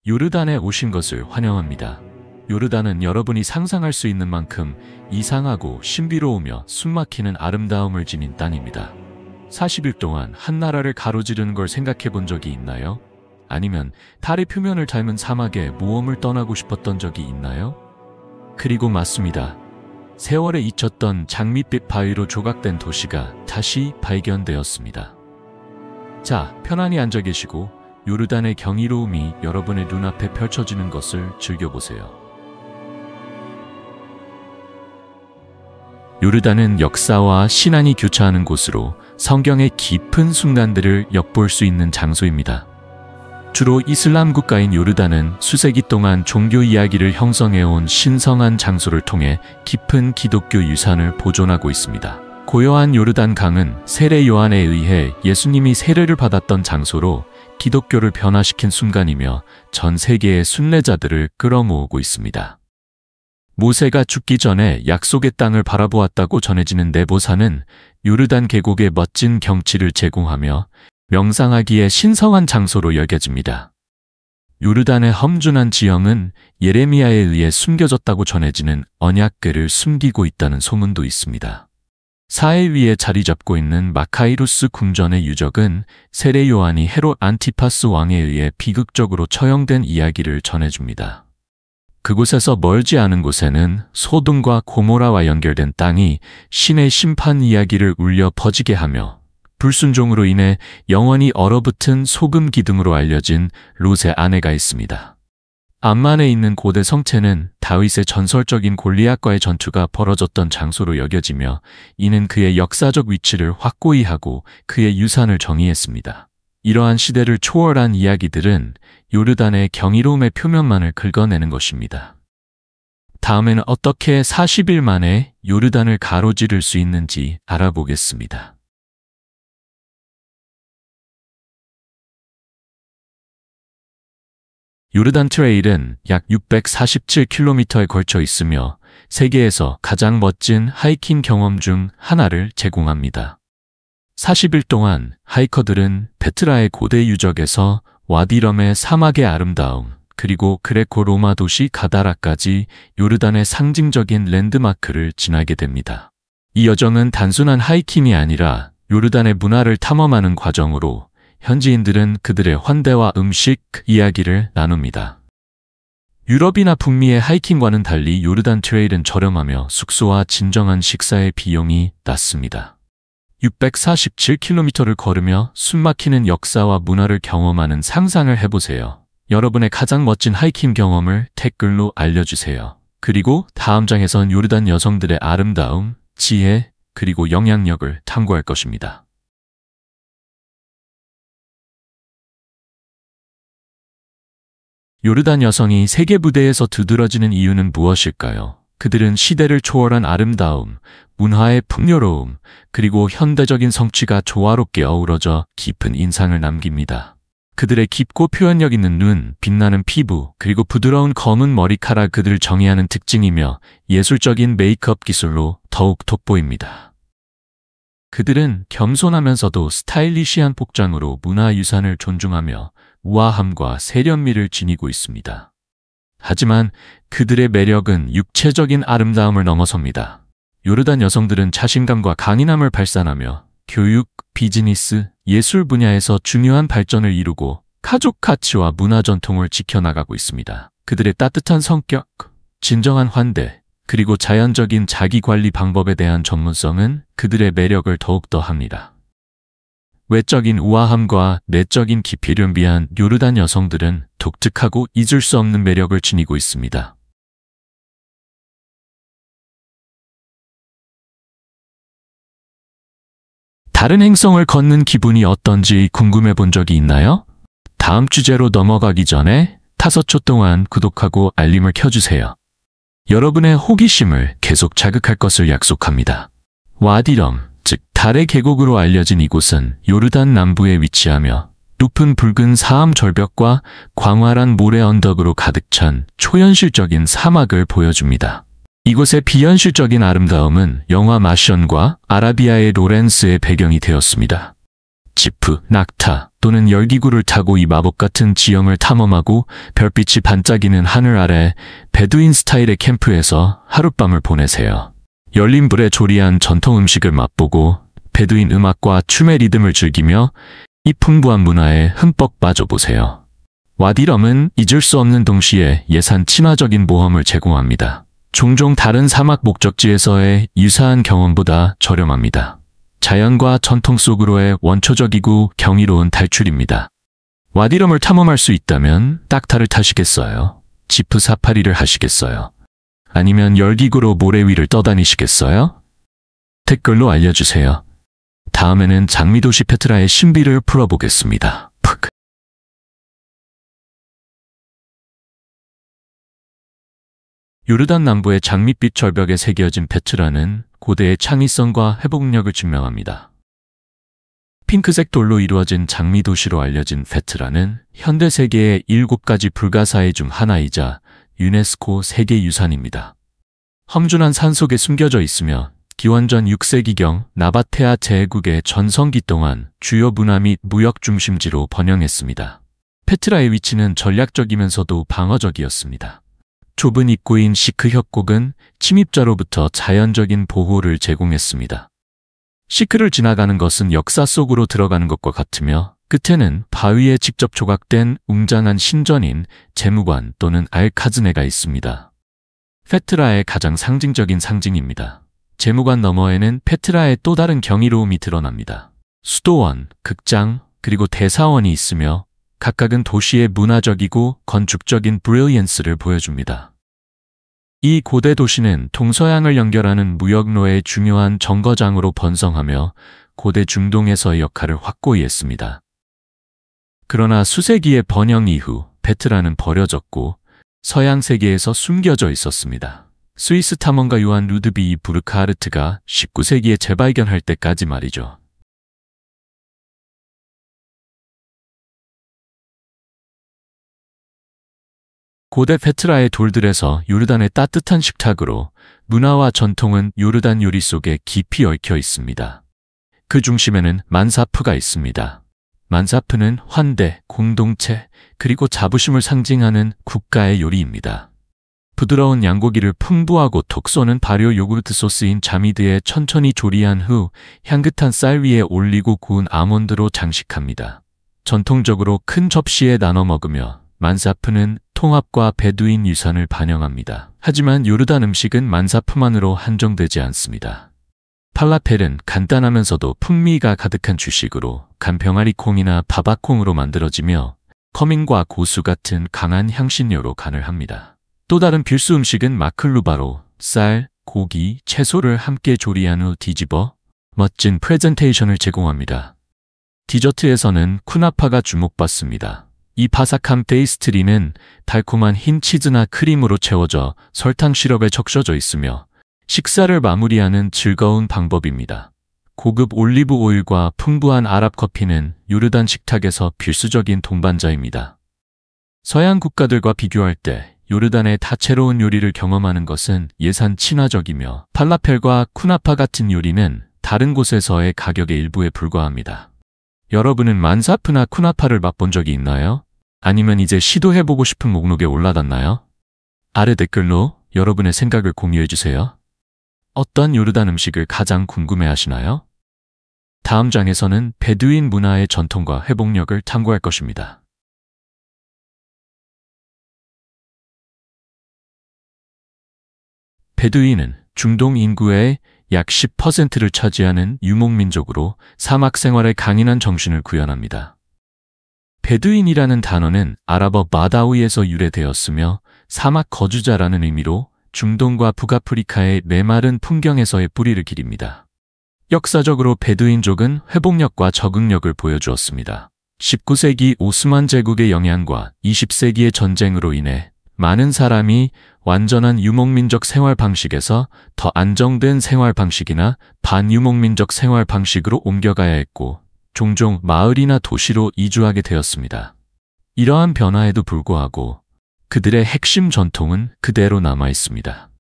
요르단에 오신 것을 환영합니다. 요르단은 여러분이 상상할 수 있는 만큼 이상하고 신비로우며 숨막히는 아름다움을 지닌 땅입니다. 40일 동안 한 나라를 가로지르는 걸 생각해 본 적이 있나요? 아니면 달의 표면을 닮은 사막에 모험을 떠나고 싶었던 적이 있나요? 그리고 맞습니다. 세월에 잊혔던 장밋빛 바위로 조각된 도시가 다시 발견되었습니다. 자, 편안히 앉아 계시고 요르단의 경이로움이 여러분의 눈앞에 펼쳐지는 것을 즐겨보세요. 요르단은 역사와 신앙이 교차하는 곳으로 성경의 깊은 순간들을 엿볼 수 있는 장소입니다. 주로 이슬람 국가인 요르단은 수세기 동안 종교 이야기를 형성해온 신성한 장소를 통해 깊은 기독교 유산을 보존하고 있습니다. 고요한 요르단 강은 세례 요한에 의해 예수님이 세례를 받았던 장소로 기독교를 변화시킨 순간이며 전 세계의 순례자들을 끌어모으고 있습니다. 모세가 죽기 전에 약속의 땅을 바라보았다고 전해지는 네보산은 요르단 계곡의 멋진 경치를 제공하며 명상하기에 신성한 장소로 여겨집니다. 요르단의 험준한 지형은 예레미야에 의해 숨겨졌다고 전해지는 언약궤를 숨기고 있다는 소문도 있습니다. 사해 위에 자리 잡고 있는 마카이루스 궁전의 유적은 세례 요한이 헤롯 안티파스 왕에 의해 비극적으로 처형된 이야기를 전해줍니다. 그곳에서 멀지 않은 곳에는 소돔과 고모라와 연결된 땅이 신의 심판 이야기를 울려 퍼지게 하며 불순종으로 인해 영원히 얼어붙은 소금 기둥으로 알려진 롯의 아내가 있습니다. 암만에 있는 고대 성체는 다윗의 전설적인 골리앗과의 전투가 벌어졌던 장소로 여겨지며 이는 그의 역사적 위치를 확고히 하고 그의 유산을 정의했습니다. 이러한 시대를 초월한 이야기들은 요르단의 경이로움의 표면만을 긁어내는 것입니다. 다음에는 어떻게 40일 만에 요르단을 가로지를 수 있는지 알아보겠습니다. 요르단 트레일은 약 647km에 걸쳐 있으며 세계에서 가장 멋진 하이킹 경험 중 하나를 제공합니다. 40일 동안 하이커들은 페트라의 고대 유적에서 와디럼의 사막의 아름다움, 그리고 그레코 로마 도시 가다라까지 요르단의 상징적인 랜드마크를 지나게 됩니다. 이 여정은 단순한 하이킹이 아니라 요르단의 문화를 탐험하는 과정으로 현지인들은 그들의 환대와 음식 이야기를 나눕니다. 유럽이나 북미의 하이킹과는 달리 요르단 트레일은 저렴하며 숙소와 진정한 식사의 비용이 낮습니다. 647km를 걸으며 숨막히는 역사와 문화를 경험하는 상상을 해보세요. 여러분의 가장 멋진 하이킹 경험을 댓글로 알려주세요. 그리고 다음 장에선 요르단 여성들의 아름다움, 지혜, 그리고 영향력을 탐구할 것입니다. 요르단 여성이 세계 무대에서 두드러지는 이유는 무엇일까요? 그들은 시대를 초월한 아름다움, 문화의 풍요로움, 그리고 현대적인 성취가 조화롭게 어우러져 깊은 인상을 남깁니다. 그들의 깊고 표현력 있는 눈, 빛나는 피부, 그리고 부드러운 검은 머리카락 그들을 정의하는 특징이며 예술적인 메이크업 기술로 더욱 돋보입니다. 그들은 겸손하면서도 스타일리시한 복장으로 문화유산을 존중하며 우아함과 세련미를 지니고 있습니다. 하지만 그들의 매력은 육체적인 아름다움을 넘어섭니다. 요르단 여성들은 자신감과 강인함을 발산하며 교육, 비즈니스, 예술 분야에서 중요한 발전을 이루고 가족 가치와 문화 전통을 지켜나가고 있습니다. 그들의 따뜻한 성격, 진정한 환대, 그리고 자연적인 자기관리 방법에 대한 전문성은 그들의 매력을 더욱 더합니다. 외적인 우아함과 내적인 깊이를 비한 요르단 여성들은 독특하고 잊을 수 없는 매력을 지니고 있습니다. 다른 행성을 걷는 기분이 어떤지 궁금해 본 적이 있나요? 다음 주제로 넘어가기 전에 5초 동안 구독하고 알림을 켜주세요. 여러분의 호기심을 계속 자극할 것을 약속합니다. 와디럼, 즉 달의 계곡으로 알려진 이곳은 요르단 남부에 위치하며 높은 붉은 사암 절벽과 광활한 모래 언덕으로 가득 찬 초현실적인 사막을 보여줍니다. 이곳의 비현실적인 아름다움은 영화 마션과 아라비아의 로렌스의 배경이 되었습니다. 지프, 낙타, 또는 열기구를 타고 이 마법 같은 지형을 탐험하고 별빛이 반짝이는 하늘 아래 베두인 스타일의 캠프에서 하룻밤을 보내세요. 열린 불에 조리한 전통 음식을 맛보고 베두인 음악과 춤의 리듬을 즐기며 이 풍부한 문화에 흠뻑 빠져보세요. 와디럼은 잊을 수 없는 동시에 예산 친화적인 모험을 제공합니다. 종종 다른 사막 목적지에서의 유사한 경험보다 저렴합니다. 자연과 전통 속으로의 원초적이고 경이로운 탈출입니다. 와디럼을 탐험할 수 있다면 딱타를 타시겠어요? 지프 사파리를 하시겠어요? 아니면 열기구로 모래 위를 떠다니시겠어요? 댓글로 알려주세요. 다음에는 장미도시 페트라의 신비를 풀어보겠습니다. 요르단 남부의 장밋빛 절벽에 새겨진 페트라는 고대의 창의성과 회복력을 증명합니다. 핑크색 돌로 이루어진 장미도시로 알려진 페트라는 현대 세계의 7가지 불가사의 중 하나이자 유네스코 세계유산입니다. 험준한 산속에 숨겨져 있으며 기원전 6세기경 나바테아 제국의 전성기 동안 주요 문화 및 무역 중심지로 번영했습니다. 페트라의 위치는 전략적이면서도 방어적이었습니다. 좁은 입구인 시크 협곡은 침입자로부터 자연적인 보호를 제공했습니다. 시크를 지나가는 것은 역사 속으로 들어가는 것과 같으며 끝에는 바위에 직접 조각된 웅장한 신전인 제무관 또는 알카즈네가 있습니다. 페트라의 가장 상징적인 상징입니다. 제무관 너머에는 페트라의 또 다른 경이로움이 드러납니다. 수도원, 극장, 그리고 대사원이 있으며 각각은 도시의 문화적이고 건축적인 브릴리언스를 보여줍니다. 이 고대 도시는 동서양을 연결하는 무역로의 중요한 정거장으로 번성하며 고대 중동에서의 역할을 확고히 했습니다. 그러나 수세기의 번영 이후 페트라는 버려졌고 서양 세계에서 숨겨져 있었습니다. 스위스 탐험가 요한 루드비히 부르크하르트가 19세기에 재발견할 때까지 말이죠. 고대 페트라의 돌들에서 요르단의 따뜻한 식탁으로 문화와 전통은 요르단 요리 속에 깊이 얽혀 있습니다. 그 중심에는 만사프가 있습니다. 만사프는 환대, 공동체, 그리고 자부심을 상징하는 국가의 요리입니다. 부드러운 양고기를 풍부하고 톡 쏘는 발효 요구르트 소스인 자미드에 천천히 조리한 후 향긋한 쌀 위에 올리고 구운 아몬드로 장식합니다. 전통적으로 큰 접시에 나눠 먹으며 만사프는 통합과 베두인 유산을 반영합니다. 하지만 요르단 음식은 만사프만으로 한정되지 않습니다. 팔라펠은 간단하면서도 풍미가 가득한 주식으로 간병아리 콩이나 바바콩으로 만들어지며 커민과 고수 같은 강한 향신료로 간을 합니다. 또 다른 필수 음식은 마클루바로 쌀, 고기, 채소를 함께 조리한 후 뒤집어 멋진 프레젠테이션을 제공합니다. 디저트에서는 쿠나파가 주목받습니다. 이 바삭한 페이스트리는 달콤한 흰 치즈나 크림으로 채워져 설탕 시럽에 적셔져 있으며 식사를 마무리하는 즐거운 방법입니다. 고급 올리브 오일과 풍부한 아랍 커피는 요르단 식탁에서 필수적인 동반자입니다. 서양 국가들과 비교할 때 요르단의 다채로운 요리를 경험하는 것은 예산 친화적이며 팔라펠과 쿠나파 같은 요리는 다른 곳에서의 가격의 일부에 불과합니다. 여러분은 만사프나 쿠나파를 맛본 적이 있나요? 아니면 이제 시도해보고 싶은 목록에 올라갔나요? 아래 댓글로 여러분의 생각을 공유해주세요. 어떤 요르단 음식을 가장 궁금해하시나요? 다음 장에서는 베두인 문화의 전통과 회복력을 탐구할 것입니다. 베두인은 중동 인구의 약 10%를 차지하는 유목민족으로 사막 생활의 강인한 정신을 구현합니다. 베두인이라는 단어는 아랍어 마다위에서 유래되었으며 사막 거주자라는 의미로 중동과 북아프리카의 메마른 풍경에서의 뿌리를 기립니다. 역사적으로 베두인족은 회복력과 적응력을 보여주었습니다. 19세기 오스만 제국의 영향과 20세기의 전쟁으로 인해 많은 사람이 완전한 유목민족 생활 방식에서 더 안정된 생활 방식이나 반유목민족 생활 방식으로 옮겨가야 했고 종종 마을이나 도시로 이주하게 되었습니다. 이러한 변화에도 불구하고 그들의 핵심 전통은 그대로 남아 있습니다.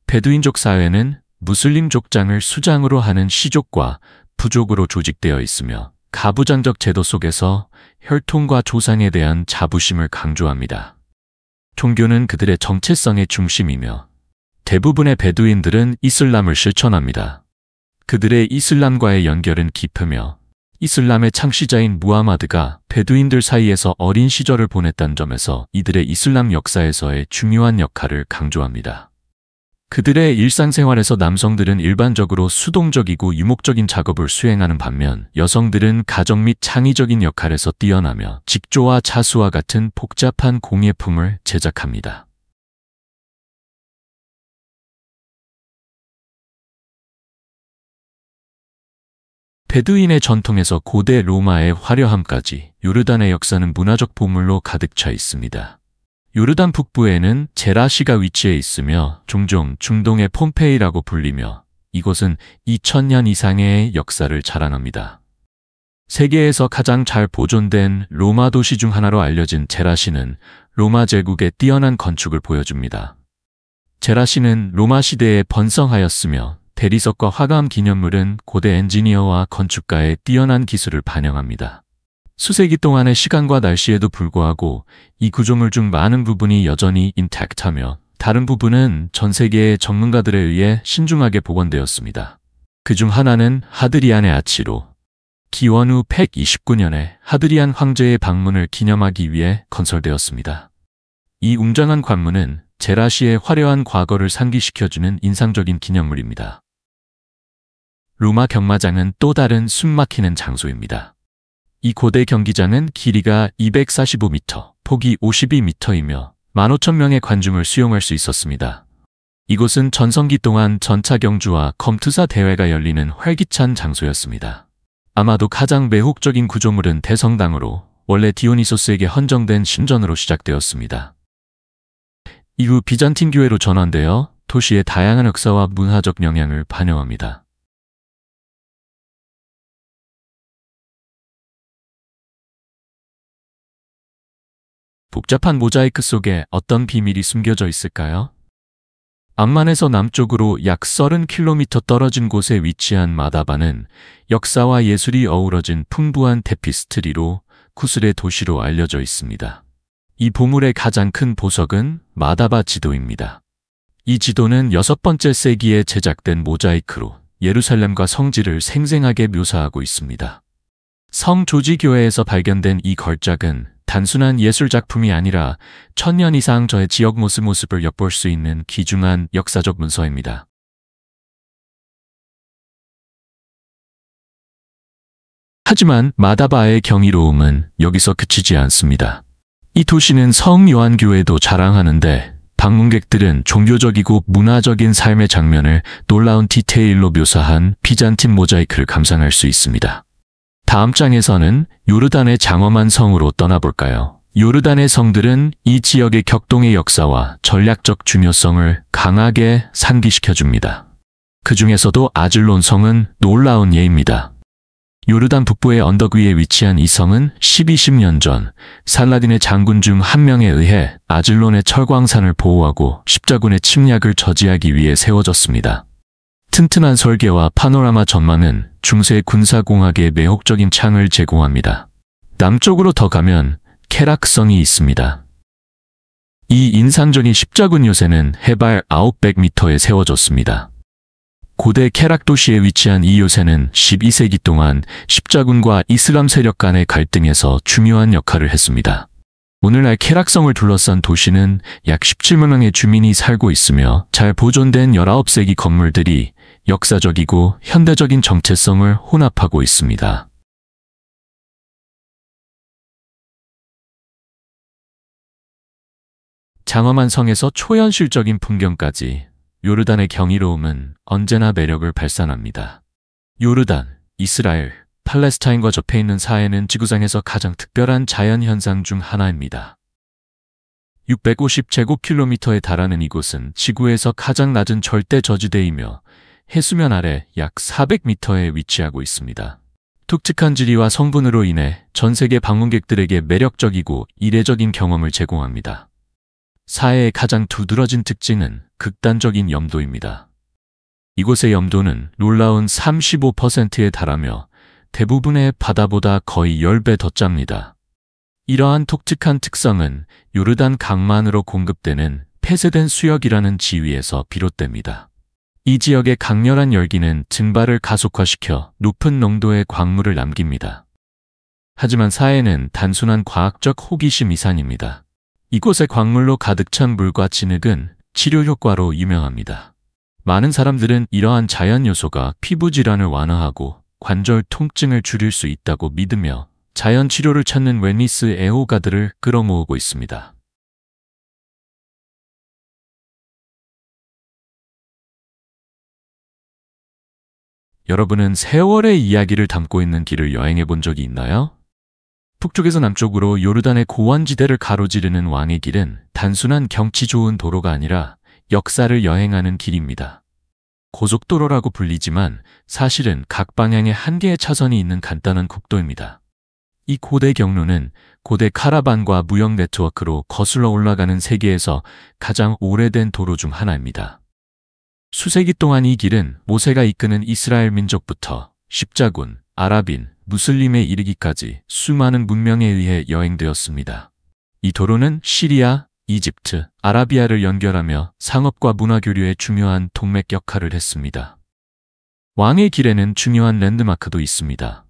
베두인족 사회는 무슬림 족장을 수장으로 하는 시족과 부족으로 조직되어 있으며 가부장적 제도 속에서 혈통과 조상에 대한 자부심을 강조합니다. 종교는 그들의 정체성의 중심이며 대부분의 베두인들은 이슬람을 실천합니다. 그들의 이슬람과의 연결은 깊으며 이슬람의 창시자인 무하마드가 베두인들 사이에서 어린 시절을 보냈다는 점에서 이들의 이슬람 역사에서의 중요한 역할을 강조합니다. 그들의 일상생활에서 남성들은 일반적으로 수동적이고 유목적인 작업을 수행하는 반면 여성들은 가정 및 창의적인 역할에서 뛰어나며 직조와 자수와 같은 복잡한 공예품을 제작합니다. 베두인의 전통에서 고대 로마의 화려함까지 요르단의 역사는 문화적 보물로 가득 차 있습니다. 요르단 북부에는 제라시가 위치해 있으며 종종 중동의 폼페이라고 불리며 이곳은 2000년 이상의 역사를 자랑합니다. 세계에서 가장 잘 보존된 로마 도시 중 하나로 알려진 제라시는 로마 제국의 뛰어난 건축을 보여줍니다. 제라시는 로마 시대에 번성하였으며 대리석과 화감 기념물은 고대 엔지니어와 건축가의 뛰어난 기술을 반영합니다. 수세기 동안의 시간과 날씨에도 불구하고 이 구조물 중 많은 부분이 여전히 인택트하며 다른 부분은 전 세계의 전문가들에 의해 신중하게 복원되었습니다. 그중 하나는 하드리안의 아치로 기원 후 129년에 하드리안 황제의 방문을 기념하기 위해 건설되었습니다. 이 웅장한 관문은 제라시의 화려한 과거를 상기시켜주는 인상적인 기념물입니다. 로마 경마장은 또 다른 숨막히는 장소입니다. 이 고대 경기장은 길이가 245m, 폭이 52m이며 15,000명의 관중을 수용할 수 있었습니다. 이곳은 전성기 동안 전차 경주와 검투사 대회가 열리는 활기찬 장소였습니다. 아마도 가장 매혹적인 구조물은 대성당으로 원래 디오니소스에게 헌정된 신전으로 시작되었습니다. 이후 비잔틴 교회로 전환되어 도시의 다양한 역사와 문화적 영향을 반영합니다. 복잡한 모자이크 속에 어떤 비밀이 숨겨져 있을까요? 암만에서 남쪽으로 약 30km 떨어진 곳에 위치한 마다바는 역사와 예술이 어우러진 풍부한 테피스트리로 구슬의 도시로 알려져 있습니다. 이 보물의 가장 큰 보석은 마다바 지도입니다. 이 지도는 6번째 세기에 제작된 모자이크로 예루살렘과 성지를 생생하게 묘사하고 있습니다. 성 조지 교회에서 발견된 이 걸작은 단순한 예술 작품이 아니라 1000년 이상 저의 지역 모습을 엿볼 수 있는 귀중한 역사적 문서입니다. 하지만 마다바의 경이로움은 여기서 그치지 않습니다. 이 도시는 성 요한교회도 자랑하는데 방문객들은 종교적이고 문화적인 삶의 장면을 놀라운 디테일로 묘사한 비잔틴 모자이크를 감상할 수 있습니다. 다음 장에서는 요르단의 장엄한 성으로 떠나볼까요? 요르단의 성들은 이 지역의 격동의 역사와 전략적 중요성을 강하게 상기시켜줍니다. 그 중에서도 아즐론 성은 놀라운 예입니다. 요르단 북부의 언덕 위에 위치한 이 성은 12-10년 전 살라딘의 장군 중 한 명에 의해 아즐론의 철광산을 보호하고 십자군의 침략을 저지하기 위해 세워졌습니다. 튼튼한 설계와 파노라마 전망은 중세 군사공학의 매혹적인 창을 제공합니다. 남쪽으로 더 가면 케락성이 있습니다. 이 인상적인 십자군 요새는 해발 900m에 세워졌습니다. 고대 케락 도시에 위치한 이 요새는 12세기 동안 십자군과 이슬람 세력 간의 갈등에서 중요한 역할을 했습니다. 오늘날 케락성을 둘러싼 도시는 약 17만 명의 주민이 살고 있으며 잘 보존된 19세기 건물들이 역사적이고 현대적인 정체성을 혼합하고 있습니다. 장엄한 성에서 초현실적인 풍경까지 요르단의 경이로움은 언제나 매력을 발산합니다. 요르단, 이스라엘, 팔레스타인과 접해 있는 사해는 지구상에서 가장 특별한 자연현상 중 하나입니다. 650제곱킬로미터에 달하는 이곳은 지구에서 가장 낮은 절대 저지대이며 해수면 아래 약 400m에 위치하고 있습니다. 독특한 지리와 성분으로 인해 전 세계 방문객들에게 매력적이고 이례적인 경험을 제공합니다. 사해의 가장 두드러진 특징은 극단적인 염도입니다. 이곳의 염도는 놀라운 35%에 달하며 대부분의 바다보다 거의 10배 더 짭니다. 이러한 독특한 특성은 요르단 강만으로 공급되는 폐쇄된 수역이라는 지위에서 비롯됩니다. 이 지역의 강렬한 열기는 증발을 가속화시켜 높은 농도의 광물을 남깁니다. 하지만 사해는 단순한 과학적 호기심 이상입니다. 이곳의 광물로 가득 찬 물과 진흙은 치료 효과로 유명합니다. 많은 사람들은 이러한 자연 요소가 피부 질환을 완화하고 관절 통증을 줄일 수 있다고 믿으며 자연 치료를 찾는 웰니스 애호가들을 끌어모으고 있습니다. 여러분은 세월의 이야기를 담고 있는 길을 여행해 본 적이 있나요? 북쪽에서 남쪽으로 요르단의 고원지대를 가로지르는 왕의 길은 단순한 경치 좋은 도로가 아니라 역사를 여행하는 길입니다. 고속도로라고 불리지만 사실은 각 방향에 한 개의 차선이 있는 간단한 국도입니다. 이 고대 경로는 고대 카라반과 무역 네트워크로 거슬러 올라가는 세계에서 가장 오래된 도로 중 하나입니다. 수세기 동안 이 길은 모세가 이끄는 이스라엘 민족부터 십자군, 아랍인, 무슬림에 이르기까지 수많은 문명에 의해 여행되었습니다. 이 도로는 시리아, 이집트, 아라비아를 연결하며 상업과 문화 교류에 중요한 동맥 역할을 했습니다. 왕의 길에는 중요한 랜드마크도 있습니다.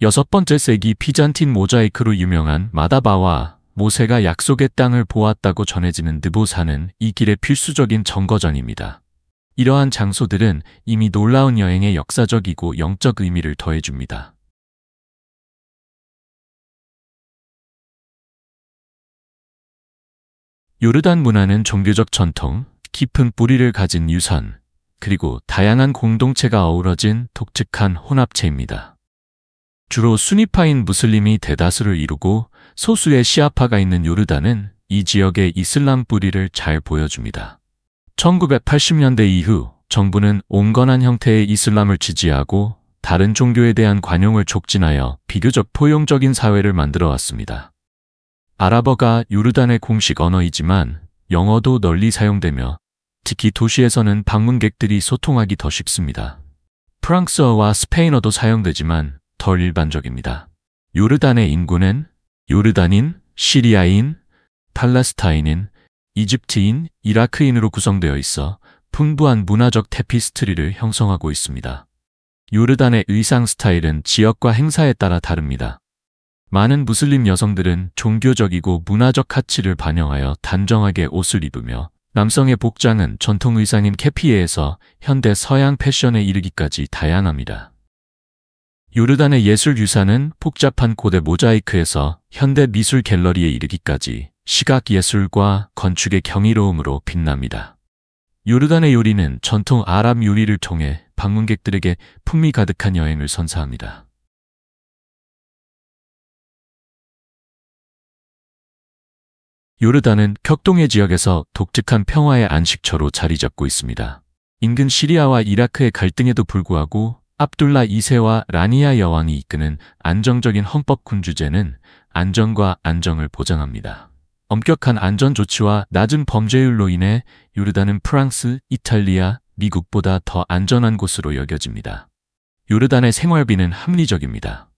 6번째 세기 비잔틴 모자이크로 유명한 마다바와 모세가 약속의 땅을 보았다고 전해지는 느보산은 이 길의 필수적인 정거장입니다. 이러한 장소들은 이미 놀라운 여행의 역사적이고 영적 의미를 더해줍니다. 요르단 문화는 종교적 전통, 깊은 뿌리를 가진 유산, 그리고 다양한 공동체가 어우러진 독특한 혼합체입니다. 주로 수니파인 무슬림이 대다수를 이루고 소수의 시아파가 있는 요르단은 이 지역의 이슬람 뿌리를 잘 보여줍니다. 1980년대 이후 정부는 온건한 형태의 이슬람을 지지하고 다른 종교에 대한 관용을 촉진하여 비교적 포용적인 사회를 만들어 왔습니다. 아랍어가 요르단의 공식 언어이지만 영어도 널리 사용되며 특히 도시에서는 방문객들이 소통하기 더 쉽습니다. 프랑스어와 스페인어도 사용되지만 덜 일반적입니다. 요르단의 인구는 요르단인, 시리아인, 팔레스타인인, 이집트인, 이라크인으로 구성되어 있어 풍부한 문화적 테피스트리를 형성하고 있습니다. 요르단의 의상 스타일은 지역과 행사에 따라 다릅니다. 많은 무슬림 여성들은 종교적이고 문화적 가치를 반영하여 단정하게 옷을 입으며 남성의 복장은 전통 의상인 케피에에서 현대 서양 패션에 이르기까지 다양합니다. 요르단의 예술 유산은 복잡한 고대 모자이크에서 현대 미술 갤러리에 이르기까지 시각 예술과 건축의 경이로움으로 빛납니다. 요르단의 요리는 전통 아랍 요리를 통해 방문객들에게 풍미 가득한 여행을 선사합니다. 요르단은 격동의 지역에서 독특한 평화의 안식처로 자리 잡고 있습니다. 인근 시리아와 이라크의 갈등에도 불구하고 압둘라 2세와 라니아 여왕이 이끄는 안정적인 헌법 군주제는 안전과 안정을 보장합니다. 엄격한 안전 조치와 낮은 범죄율로 인해 요르단은 프랑스, 이탈리아, 미국보다 더 안전한 곳으로 여겨집니다. 요르단의 생활비는 합리적입니다.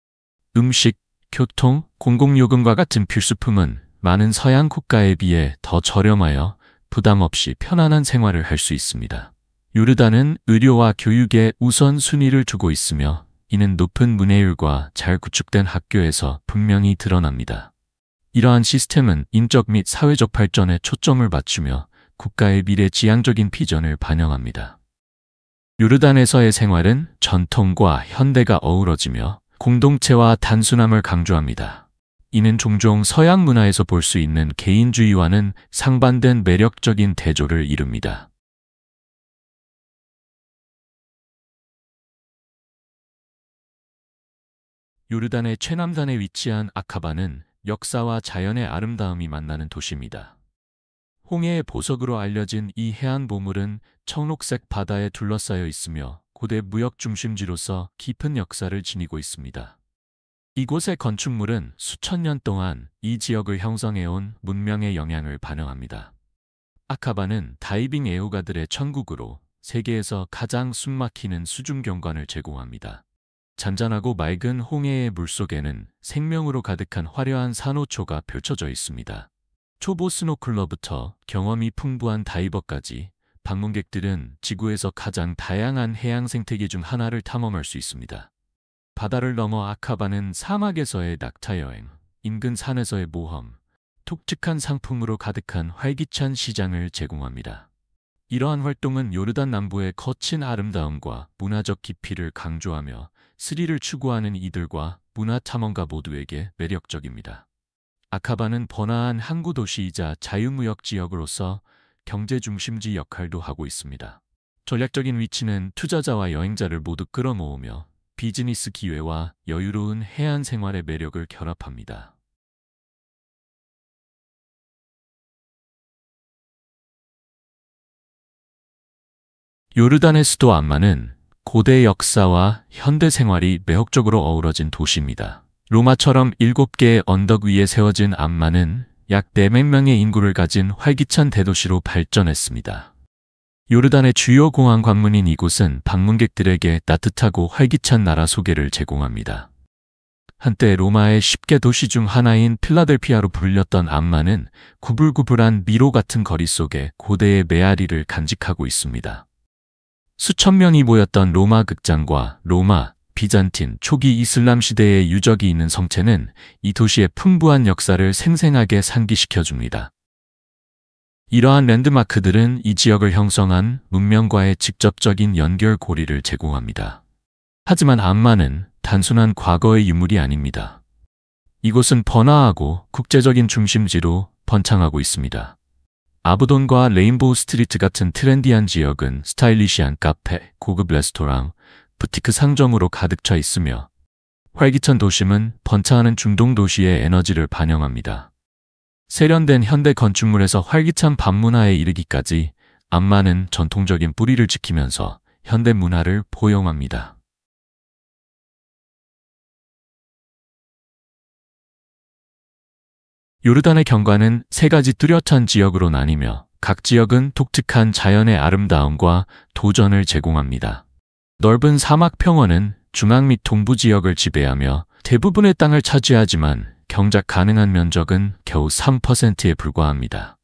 음식, 교통, 공공요금과 같은 필수품은 많은 서양 국가에 비해 더 저렴하여 부담 없이 편안한 생활을 할 수 있습니다. 요르단은 의료와 교육에 우선순위를 두고 있으며 이는 높은 문해율과 잘 구축된 학교에서 분명히 드러납니다. 이러한 시스템은 인적 및 사회적 발전에 초점을 맞추며 국가의 미래지향적인 비전을 반영합니다. 요르단에서의 생활은 전통과 현대가 어우러지며 공동체와 단순함을 강조합니다. 이는 종종 서양 문화에서 볼 수 있는 개인주의와는 상반된 매력적인 대조를 이룹니다. 요르단의 최남단에 위치한 아카바는 역사와 자연의 아름다움이 만나는 도시입니다. 홍해의 보석으로 알려진 이 해안 보물은 청록색 바다에 둘러싸여 있으며 고대 무역 중심지로서 깊은 역사를 지니고 있습니다. 이곳의 건축물은 수천 년 동안 이 지역을 형성해온 문명의 영향을 반영합니다. 아카바는 다이빙 애호가들의 천국으로 세계에서 가장 숨막히는 수중 경관을 제공합니다. 잔잔하고 맑은 홍해의 물속에는 생명으로 가득한 화려한 산호초가 펼쳐져 있습니다. 초보 스노클러부터 경험이 풍부한 다이버까지 방문객들은 지구에서 가장 다양한 해양 생태계 중 하나를 탐험할 수 있습니다. 바다를 넘어 아카바는 사막에서의 낙타 여행, 인근 산에서의 모험, 독특한 상품으로 가득한 활기찬 시장을 제공합니다. 이러한 활동은 요르단 남부의 거친 아름다움과 문화적 깊이를 강조하며 스릴을 추구하는 이들과 문화 탐험가 모두에게 매력적입니다. 아카바는 번화한 항구 도시이자 자유무역 지역으로서 경제 중심지 역할도 하고 있습니다. 전략적인 위치는 투자자와 여행자를 모두 끌어모으며 비즈니스 기회와 여유로운 해안 생활의 매력을 결합합니다. 요르단의 수도 암만은 고대 역사와 현대 생활이 매혹적으로 어우러진 도시입니다. 로마처럼 7개의 언덕 위에 세워진 암만은 약 400명의 인구를 가진 활기찬 대도시로 발전했습니다. 요르단의 주요 공항 관문인 이곳은 방문객들에게 따뜻하고 활기찬 나라 소개를 제공합니다. 한때 로마의 10개 도시 중 하나인 필라델피아로 불렸던 암만은 구불구불한 미로 같은 거리 속에 고대의 메아리를 간직하고 있습니다. 수천 명이 모였던 로마 극장과 로마, 비잔틴, 초기 이슬람 시대의 유적이 있는 성체는 이 도시의 풍부한 역사를 생생하게 상기시켜줍니다. 이러한 랜드마크들은 이 지역을 형성한 문명과의 직접적인 연결고리를 제공합니다. 하지만 암만은 단순한 과거의 유물이 아닙니다. 이곳은 번화하고 국제적인 중심지로 번창하고 있습니다. 아브돈과 레인보우 스트리트 같은 트렌디한 지역은 스타일리시한 카페, 고급 레스토랑, 부티크 상점으로 가득 차 있으며 활기찬 도심은 번창하는 중동 도시의 에너지를 반영합니다. 세련된 현대 건축물에서 활기찬 밤문화에 이르기까지 암만은 전통적인 뿌리를 지키면서 현대 문화를 포용합니다. 요르단의 경관은 3가지 뚜렷한 지역으로 나뉘며 각 지역은 독특한 자연의 아름다움과 도전을 제공합니다. 넓은 사막 평원은 중앙 및 동부 지역을 지배하며 대부분의 땅을 차지하지만 경작 가능한 면적은 겨우 3%에 불과합니다.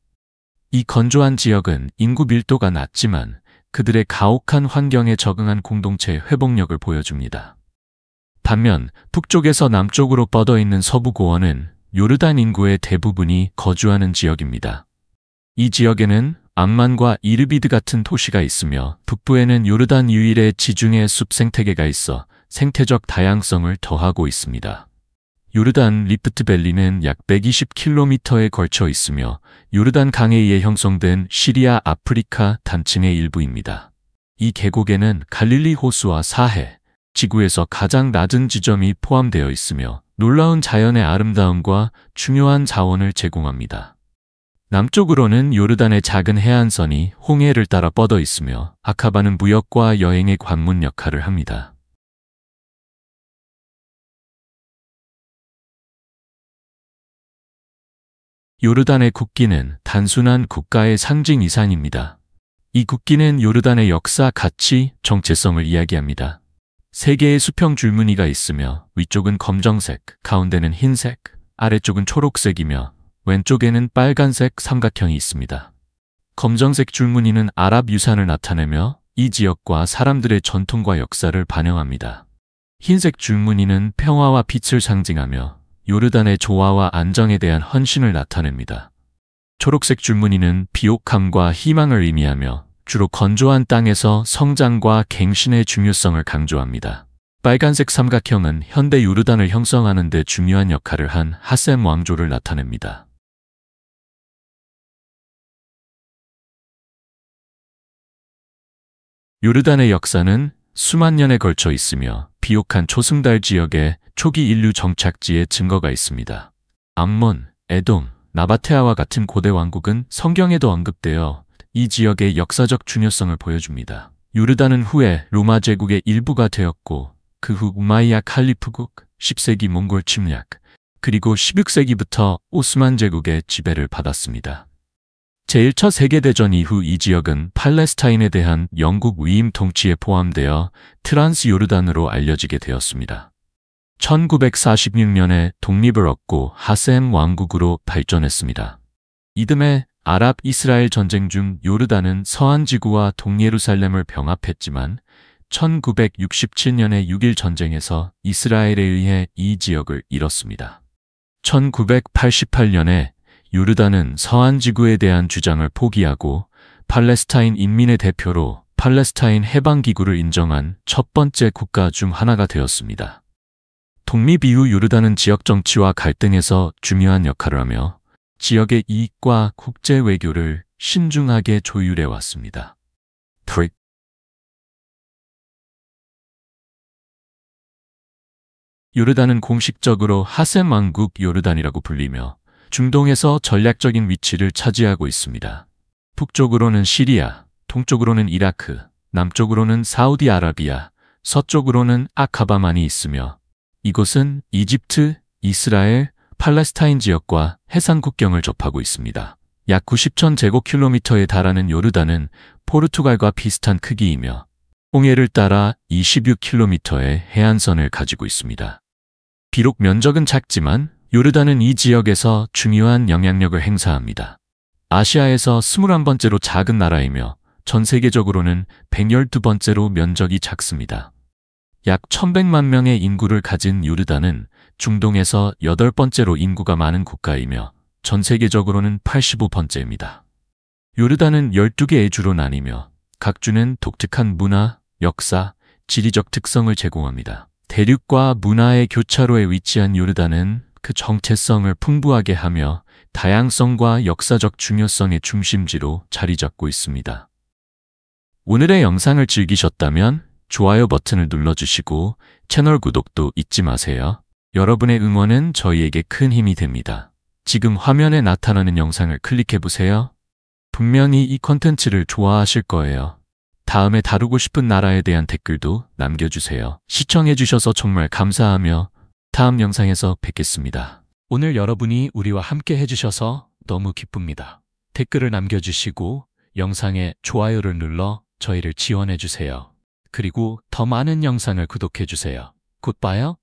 이 건조한 지역은 인구 밀도가 낮지만 그들의 가혹한 환경에 적응한 공동체의 회복력을 보여줍니다. 반면 북쪽에서 남쪽으로 뻗어 있는 서부 고원은 요르단 인구의 대부분이 거주하는 지역입니다. 이 지역에는 암만과 이르비드 같은 도시가 있으며 북부에는 요르단 유일의 지중해 숲 생태계가 있어 생태적 다양성을 더하고 있습니다. 요르단 리프트밸리는 약 120km에 걸쳐 있으며 요르단 강에 의해 형성된 시리아 아프리카 단층의 일부입니다. 이 계곡에는 갈릴리 호수와 사해, 지구에서 가장 낮은 지점이 포함되어 있으며 놀라운 자연의 아름다움과 중요한 자원을 제공합니다. 남쪽으로는 요르단의 작은 해안선이 홍해를 따라 뻗어 있으며 아카바는 무역과 여행의 관문 역할을 합니다. 요르단의 국기는 단순한 국가의 상징 이상입니다. 이 국기는 요르단의 역사, 가치, 정체성을 이야기합니다. 3개의 수평 줄무늬가 있으며 위쪽은 검정색, 가운데는 흰색, 아래쪽은 초록색이며 왼쪽에는 빨간색 삼각형이 있습니다. 검정색 줄무늬는 아랍 유산을 나타내며 이 지역과 사람들의 전통과 역사를 반영합니다. 흰색 줄무늬는 평화와 빛을 상징하며 요르단의 조화와 안정에 대한 헌신을 나타냅니다. 초록색 줄무늬는 비옥함과 희망을 의미하며 주로 건조한 땅에서 성장과 갱신의 중요성을 강조합니다. 빨간색 삼각형은 현대 요르단을 형성하는 데 중요한 역할을 한 하셈 왕조를 나타냅니다. 요르단의 역사는 수만 년에 걸쳐 있으며 비옥한 초승달 지역의 초기 인류 정착지의 증거가 있습니다. 암몬, 에돔, 나바테아와 같은 고대 왕국은 성경에도 언급되어 이 지역의 역사적 중요성을 보여줍니다. 요르단은 후에 로마 제국의 일부가 되었고 그 후 우마이야 칼리프국, 10세기 몽골 침략, 그리고 16세기부터 오스만 제국의 지배를 받았습니다. 제1차 세계대전 이후 이 지역은 팔레스타인에 대한 영국 위임 통치에 포함되어 트란스 요르단으로 알려지게 되었습니다. 1946년에 독립을 얻고 하셈 왕국으로 발전했습니다. 이듬해 아랍 이스라엘 전쟁 중 요르단은 서한 지구와 동예루살렘을 병합했지만 1967년의 6.1 전쟁에서 이스라엘에 의해 이 지역을 잃었습니다. 1988년에 요르단은 서한 지구에 대한 주장을 포기하고 팔레스타인 인민의 대표로 팔레스타인 해방기구를 인정한 첫 번째 국가 중 하나가 되었습니다. 독립 이후 요르단은 지역 정치와 갈등에서 중요한 역할을 하며 지역의 이익과 국제 외교를 신중하게 조율해 왔습니다. 요르단은 공식적으로 하셈 왕국 요르단이라고 불리며 중동에서 전략적인 위치를 차지하고 있습니다. 북쪽으로는 시리아, 동쪽으로는 이라크, 남쪽으로는 사우디아라비아, 서쪽으로는 아카바만이 있으며 이곳은 이집트, 이스라엘, 팔레스타인 지역과 해상 국경을 접하고 있습니다. 약 90천 제곱킬로미터에 달하는 요르단은 포르투갈과 비슷한 크기이며 홍해를 따라 26km의 해안선을 가지고 있습니다. 비록 면적은 작지만 요르단은 이 지역에서 중요한 영향력을 행사합니다. 아시아에서 21번째로 작은 나라이며 전 세계적으로는 112번째로 면적이 작습니다. 약 1100만 명의 인구를 가진 요르단은 중동에서 8번째로 인구가 많은 국가이며 전 세계적으로는 85번째입니다. 요르단은 12개의 주로 나뉘며 각 주는 독특한 문화, 역사, 지리적 특성을 제공합니다. 대륙과 문화의 교차로에 위치한 요르단은 그 정체성을 풍부하게 하며 다양성과 역사적 중요성의 중심지로 자리 잡고 있습니다. 오늘의 영상을 즐기셨다면 좋아요 버튼을 눌러주시고 채널 구독도 잊지 마세요. 여러분의 응원은 저희에게 큰 힘이 됩니다. 지금 화면에 나타나는 영상을 클릭해보세요. 분명히 이 콘텐츠를 좋아하실 거예요. 다음에 다루고 싶은 나라에 대한 댓글도 남겨주세요. 시청해주셔서 정말 감사하며 다음 영상에서 뵙겠습니다. 오늘 여러분이 우리와 함께 해주셔서 너무 기쁩니다. 댓글을 남겨주시고 영상에 좋아요를 눌러 저희를 지원해주세요. 그리고 더 많은 영상을 구독해주세요. 곧 봐요.